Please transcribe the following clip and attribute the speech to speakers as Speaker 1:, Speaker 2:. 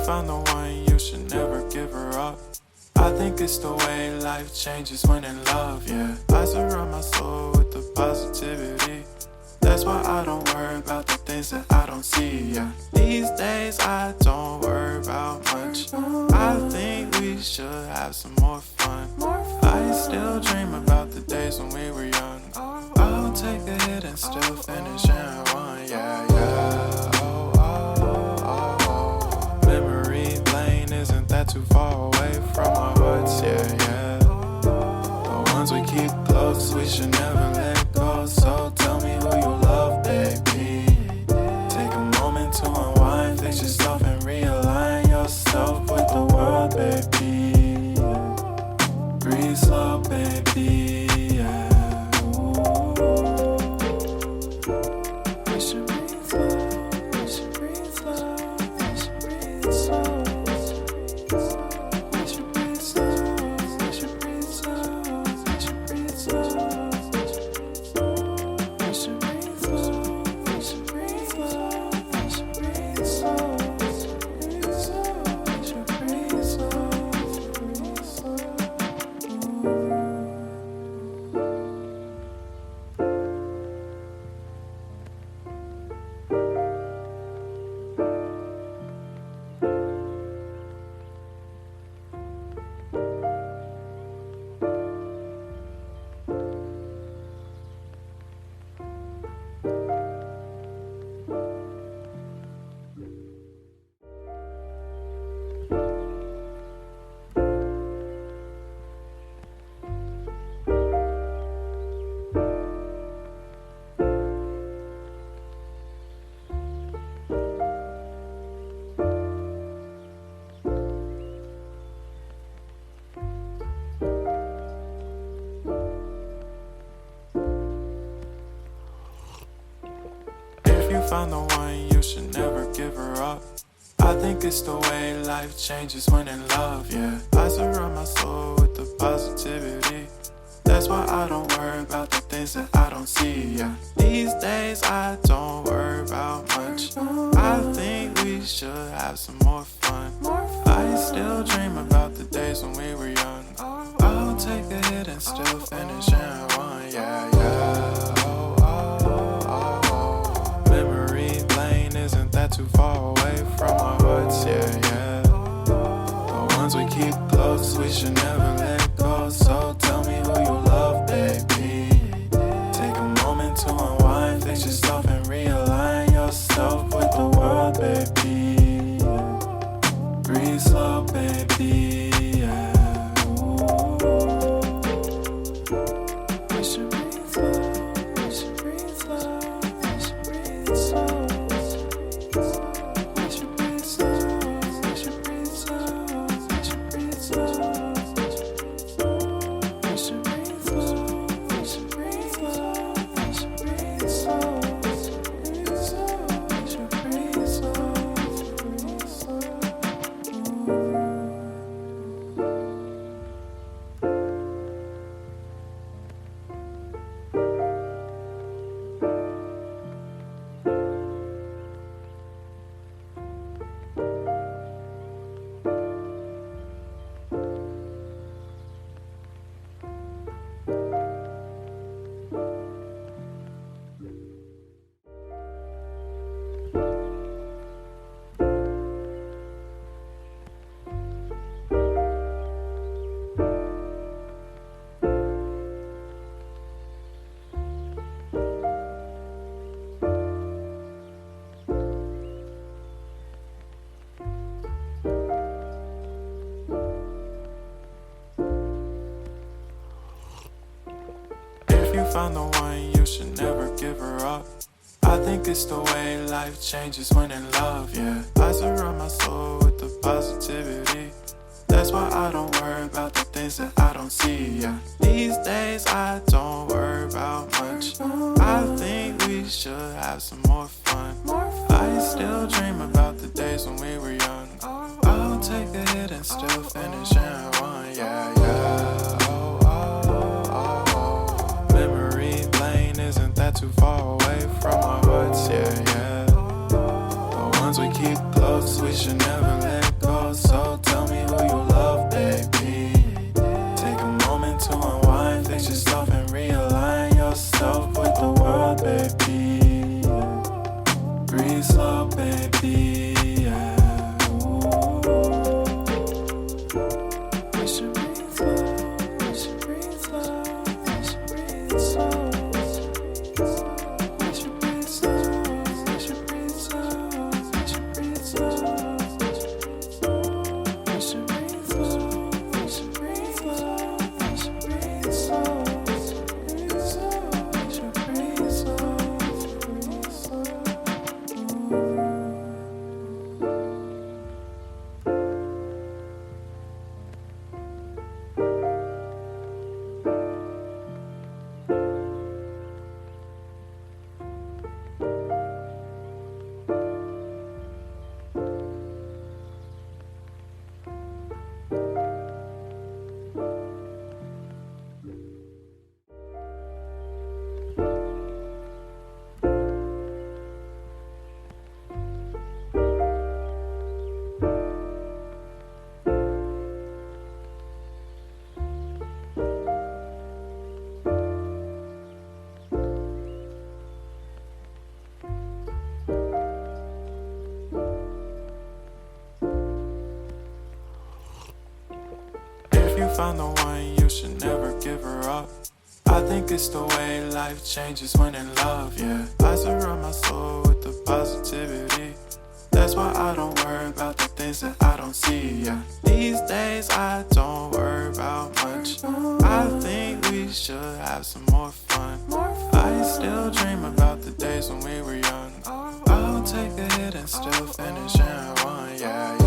Speaker 1: found the one, you should never give her up. I think it's the way life changes when in love, yeah. I surround my soul with the positivity. That's why I don't worry about the things that I don't see, yeah. These days I don't worry about much. I think we should have some more fun. I still dream about the days when we were young. I'll take a hit and still finish in one, yeah, yeah. Oh, oh, oh, oh. Memory lane isn't that too far away from our hearts, yeah, yeah. The ones we keep close, we should never let go. So tell me who you love, baby. Take a moment to unwind, fix yourself and realign yourself with the world, baby. Breathe slow, baby, yeah. We should breathe slow, we should breathe slow, we should breathe slow. We should breathe slow, we should breathe slow, we should breathe slow. We should breathe slow, we should breathe slow, we should breathe slow. We should breathe slow, breathe slow. If you found the one, you should never give her up. I think it's the way life changes when in love, yeah. I surround my soul with the positivity. That's why I don't worry about the things that I don't see, yeah. These days I don't worry about much. I think we should have some more fun. I still dream about the days when we were young. I'll take a hit and still finish in one, yeah, yeah. Oh, oh, oh, oh. Memory lane isn't that too far away from our hearts, yeah, yeah. The ones we keep close, we should never let go. So tell me who you love, baby. Take a moment to unwind, fix yourself and realign yourself with the world, baby. Breathe slow, baby, yeah. We should breathe slow, we should breathe slow, we should breathe slow. We should breathe slow, we should breathe slow, we should breathe slow. We should breathe slow, we should breathe slow, we should breathe slow. We should breathe slow, breathe slow. If you found the one, you should never give her up. I think it's the way life changes when in love, yeah. I surround my soul with the positivity. That's why I don't worry about the things that I don't see, yeah. These days I don't worry about much. I think we should have some more fun. I still dream about the days when we were young. I'll take a hit and still finish in one, yeah, yeah. Oh, oh, oh, oh. Memory lane isn't that too far away from our hearts, yeah, yeah. The ones we keep close, we should never let go. you found the one, you should never give her up. I think it's the way life changes when in love, yeah. I surround my soul with the positivity. That's why I don't worry about the things that I don't see, yeah. These days I don't worry about much. I think we should have some more fun. I still dream about the days when we were young. I'll take a hit and still finish in one, yeah, yeah.